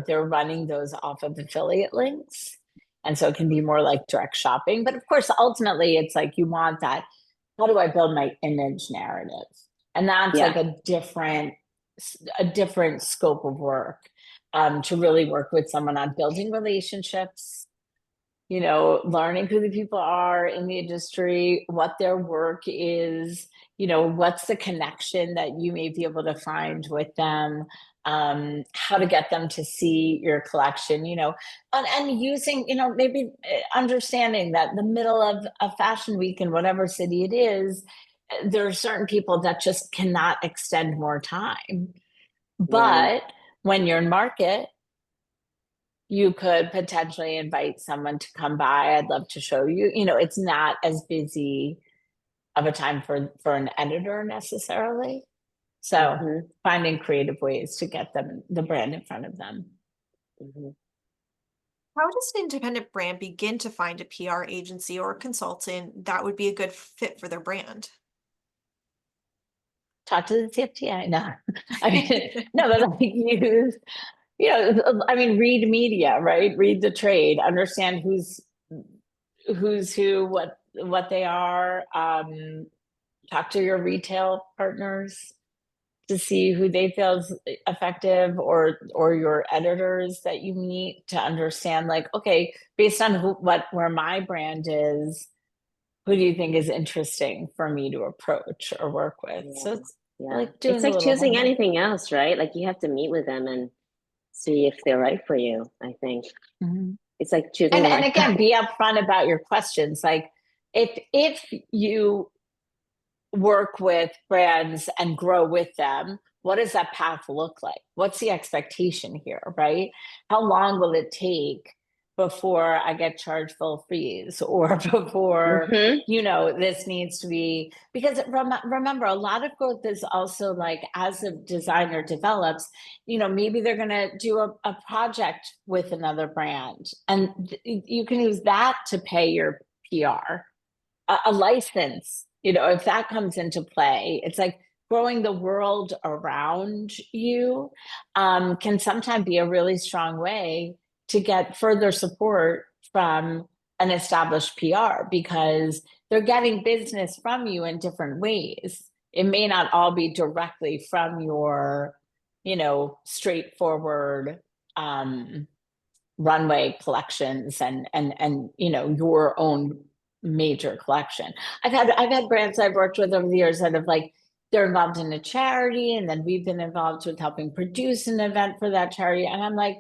they're running those off of affiliate links. And so it can be more like direct shopping. But of course, ultimately it's like you want that, how do I build my image narrative? And that's like Yeah. a different scope of work, to really work with someone on building relationships, learning who the people are in the industry, what their work is, what's the connection that you may be able to find with them, how to get them to see your collection, and using, maybe understanding that in the middle of a fashion week in whatever city it is, there are certain people that just cannot extend more time. Yeah. But when you're in market, you could potentially invite someone to come by. I'd love to show you. It's not as busy of a time for an editor necessarily. So Hmm. finding creative ways to get the brand in front of them. Hmm. how does an independent brand begin to find a PR agency or consultant that would be a good fit for their brand? Talk to the CFTI. No, I mean, no, but like I mean, read media, right? Read the trade, understand who's who, what they are. Talk to your retail partners to see who they feel is effective, or your editors that you meet to understand, like, okay, based on where my brand is, who do you think is interesting for me to approach or work with? Yeah. So it's Yeah. like It's doing a like little choosing homework. anything else, right? Like you have to meet with them and see if they're right for you, I think. Mhm. It's like choosing And the and right again, be upfront about your questions. Like if you work with brands and grow with them, what does that path look like? What's the expectation here, right? How long will it take before I get charged full fees, or before, Mhm. this needs to be, because remember, a lot of growth is also like, as a designer develops, maybe they're going to do a project with another brand, and you can use that to pay your PR, a license, if that comes into play. It's like growing the world around you can sometimes be a really strong way to get further support from an established PR, because they're getting business from you in different ways. It may not all be directly from your, straightforward runway collections and your own major collection. I've had brands I've worked with over the years that have, like, they're involved in a charity, and then we've been involved with helping produce an event for that charity, and I'm like,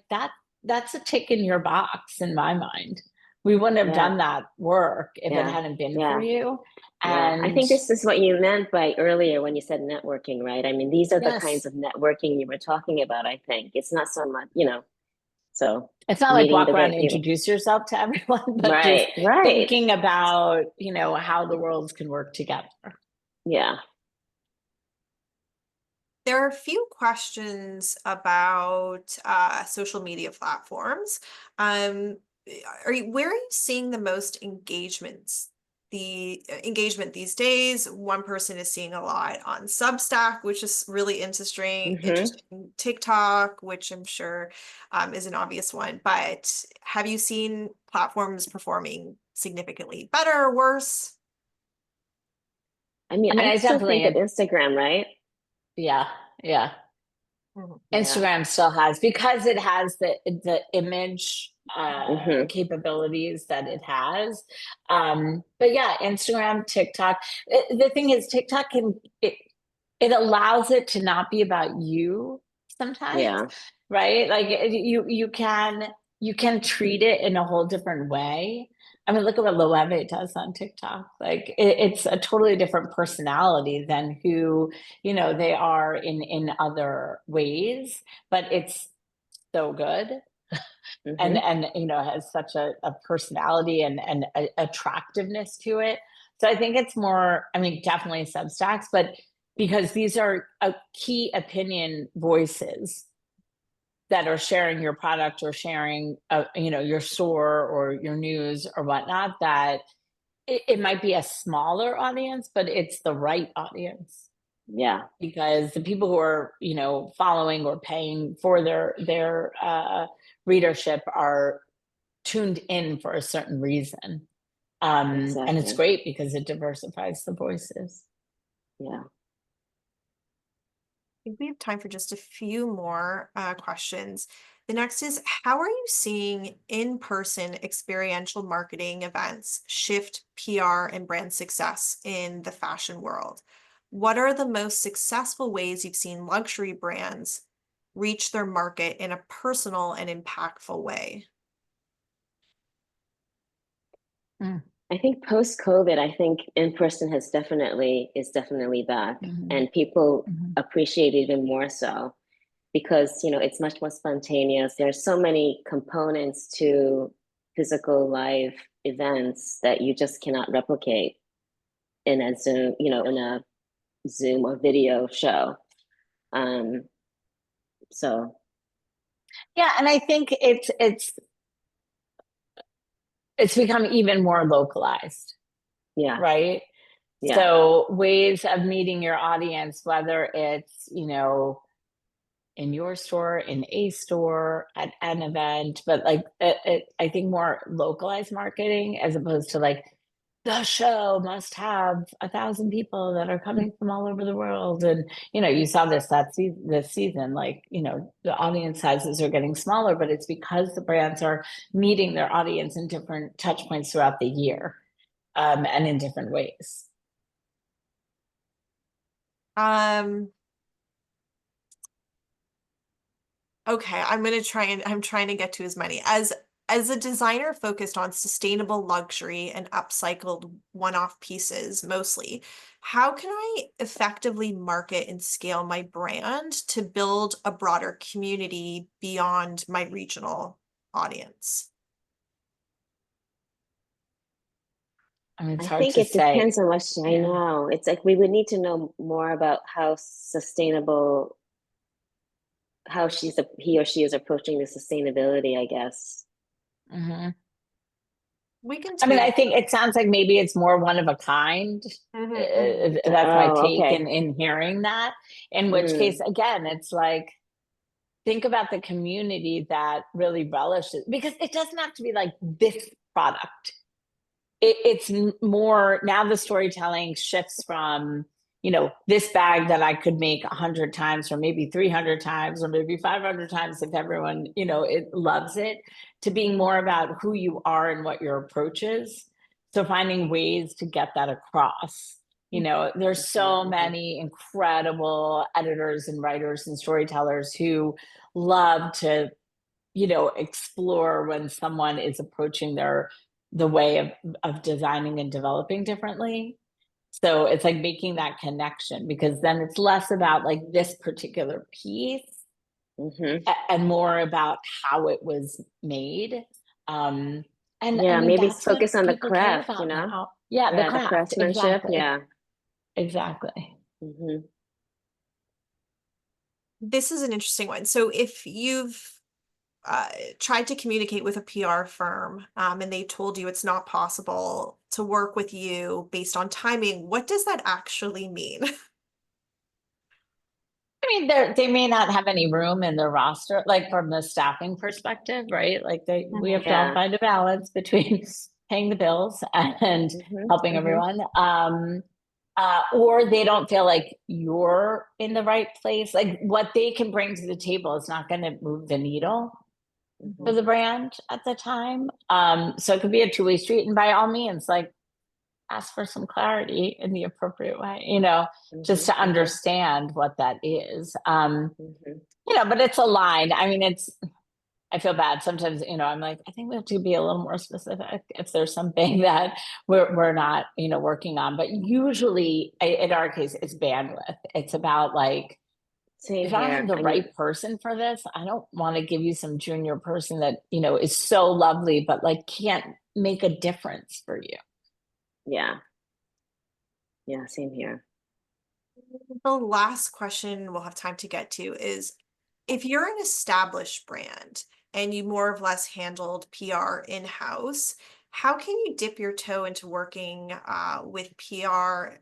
that's a tick in your box in my mind. We wouldn't have Yeah. done that work if it Yeah. hadn't been Yeah. for you. Yeah, I And think this is what you meant by earlier when you said networking, right? I mean, these are the kinds yes, of networking you were talking about, I think. It's not so much, so it's not like meeting walk the around right and people. introduce yourself to everyone, but just Right, right. thinking about, how the worlds can work together. Yeah. There are a few questions about social media platforms. Where are you seeing the most engagements? The engagement these days, one person is seeing a lot on Substack, which is really interesting. TikTok, which I'm sure is an obvious one. But have you seen platforms performing significantly better or worse? I mean, I I still think of definitely, Instagram, right? yeah, yeah. Mhm. Yeah. Instagram still has, because it has the image Mhm. capabilities that it has. But yeah, Instagram, TikTok. The thing is, TikTok it allows it to not be about you sometimes, Yeah. right? Like, you can treat it in a whole different way. I mean, look at what Loewe does on TikTok. Like, it's a totally different personality than who they are in other ways, but it's so good. and Mhm. and has such a personality and a attractiveness to it. So I think it's more, I mean, definitely Substacks, but because these are key opinion voices that are sharing your product, or sharing your store or your news or whatnot, that it might be a smaller audience, but it's the right audience, Yeah. because the people who are following or paying for their readership are tuned in for a certain reason. And it's Exactly. great because it diversifies the voices. Yeah. I think we have time for just a few more questions. The next is, how are you seeing in-person experiential marketing events shift PR and brand success in the fashion world? What are the most successful ways you've seen luxury brands reach their market in a personal and impactful way? I think post-COVID, I think in person is definitely back, Mhm. and people Mhm. appreciate it even more so because it's much more spontaneous. There's so many components to physical live events that you just cannot replicate in a Zoom or video show. Um, so Yeah, and I think it's become even more localized, yeah, right? yeah, So ways of meeting your audience, whether it's in your store, in a store, at an event, but like I think more localized marketing, as opposed to like, the show must have 1,000 people that are coming from all over the world. And you saw this season, like, the audience sizes are getting smaller, but it's because the brands are meeting their audience in different touch points throughout the year, and in different ways. Um, Okay, I'm trying to get to as many. As a designer focused on sustainable luxury and upcycled one-off pieces mostly, how can I effectively market and scale my brand to build a broader community beyond my regional audience? I mean, it's I hard think to it say. depends on what I Yeah. know. It's like we would need to know more about how sustainable, how he or she is approaching the sustainability, I guess. Mhm. We can I mean, table. I think it sounds like maybe it's more one of a kind. Mhm, mhm. That's my Oh, take okay. in hearing that. In which case, Mm, again, it's like, think about the community that really relishes, because it doesn't have to be like this product. It's more now the storytelling shifts from, this bag that I could make 100 times or maybe 300 times or maybe 500 times if everyone, it loves it, to being more about who you are and what your approach is. So finding ways to get that across. There's so mhm, many incredible editors and writers and storytellers who love to, explore when someone is approaching the way of designing and developing differently. So it's like making that connection, because then it's less about like this particular piece mhm. and more about how it was made. And I Yeah, mean, maybe that's what focus on the people care craft, you about know? now. Yeah, the Yeah, the craft. craftsmanship. Exactly. Yeah. Exactly. Hmm. This is an interesting one. So if you've uh, tried to communicate with a PR firm, and they told you it's not possible to work with you based on timing, what does that actually mean? I mean, they may not have any room in their roster, like from the staffing perspective, right? Like we have Mhm. to all Yeah. find a balance between paying the bills and Hmm. helping Hmm. everyone. Or they don't feel like you're in the right place. Like what they can bring to the table is not going to move the needle for Hmm. the brand at the time. So it could be a two-way street. And by all means, like, ask for some clarity in the appropriate way, just Hmm. to Hmm. understand what that is. Hmm. But it's a line. I mean, I feel bad sometimes, I'm like, I think we have to be a little more specific if there's something that we're not, working on. But usually in our case, it's bandwidth. It's about like, Same if I don't have here. the I mean, right person for this, I don't want to give you some junior person that, is so lovely, but like can't make a difference for you. yeah. Yeah, same here. The last question we'll have time to get to is, if you're an established brand and you more or less handled PR in-house, how can you dip your toe into working with PR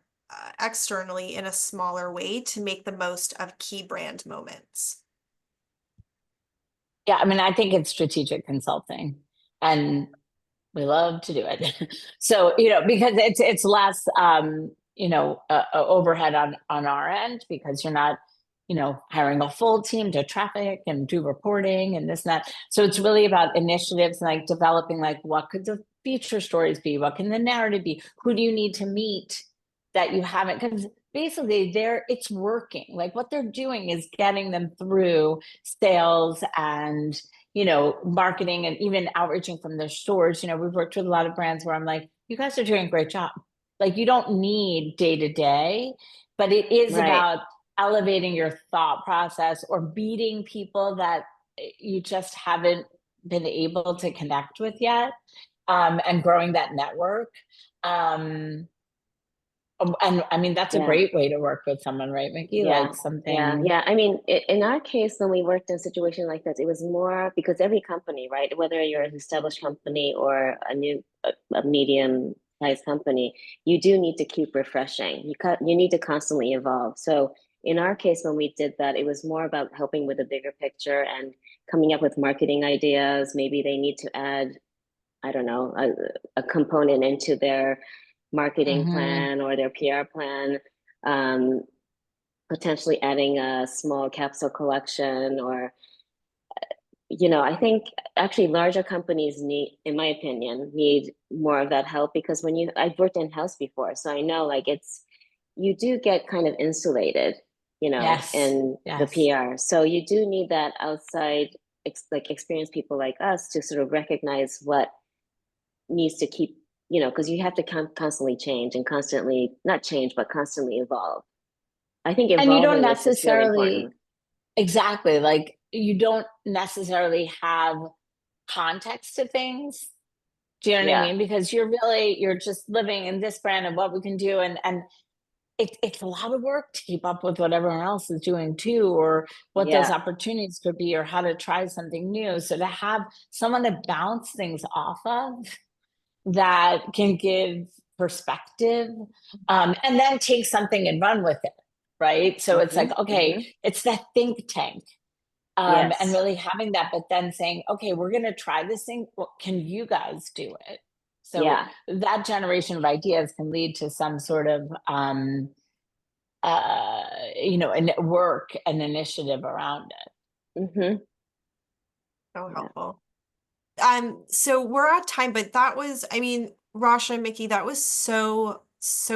externally in a smaller way to make the most of key brand moments? Yeah, I mean, I think it's strategic consulting, and we love to do it. So, because it's less overhead on our end, because you're not, hiring a full team to traffic and do reporting and this and that. So it's really about initiatives, like developing like, what could the feature stories be? What can the narrative be? Who do you need to meet that you haven't? Because basically it's working. Like what they're doing is getting them through sales and, marketing and even outreaching from their stores. We've worked with a lot of brands where I'm like, you guys are doing a great job. Like you don't need day to day, but it is Right. about elevating your thought process or beating people that you just haven't been able to connect with yet, and growing that network. And I mean, that's a Yeah. great way to work with someone, right, Mickey? Yeah, Like yeah, something. yeah. I mean, in our case, when we worked in a situation like that, it was more because every company, right, whether you're an established company or a medium-sized company, you do need to keep refreshing. You need to constantly evolve. So in our case, when we did that, it was more about helping with the bigger picture and coming up with marketing ideas. Maybe they need to add, I don't know, a component into their marketing Mhm. plan or their PR plan. Um, Potentially adding a small capsule collection or I think actually larger companies need, in my opinion, need more of that help because I've worked in house before, so I know like you do get kind of insulated, Yes. in the Yes. PR. So you do need that outside like experienced people like us to sort of recognize what needs to keep, because you have to constantly change and constantly not change, but constantly evolve. I think And you don't evolving is really necessarily, important. exactly, like you don't necessarily have context to things Do you know what I Yeah. mean? Because you're just living in this brand of what we can do, and it's a lot of work to keep up with what everyone else is doing too, or what those Yeah. opportunities could be, or how to try something new. So to have someone to bounce things off of that can give perspective, and then take something and run with it, right? So it's like, okay, it's that think tank. And Yes. really having that, but then saying, okay, we're going to try this thing. Well, can you guys do it? So Yeah. that generation of ideas can lead to some sort of, a work and initiative around it. Mm-hmm. So Yeah. helpful. So we're at time, but that was, I mean, Rasha and Mickey, that was so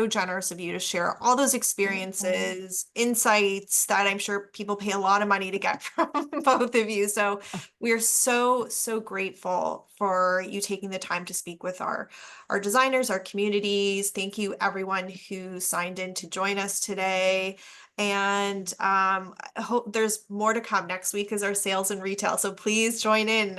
generous of you to share all those experiences, insights that I'm sure people pay a lot of money to get from both of you. So we're so grateful for you taking the time to speak with our designers, our communities. Thank you everyone who signed in to join us today. And I hope there's more to come. Next week is our sales and retail. So please join in.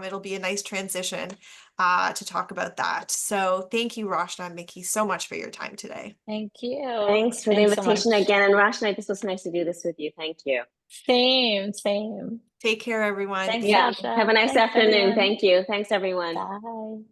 It'll be a nice transition to talk about that. So thank you, Rashna and Mickey, so much for your time today. Thank you. Thanks for the Thanks so invitation much. again. And Rashna, this was nice to do this with you. Thank you. Same. Take care, everyone. Thanks, Yeah. Sasha. Have a nice Thanks, afternoon. everyone. Thank you. Thanks, everyone. Bye.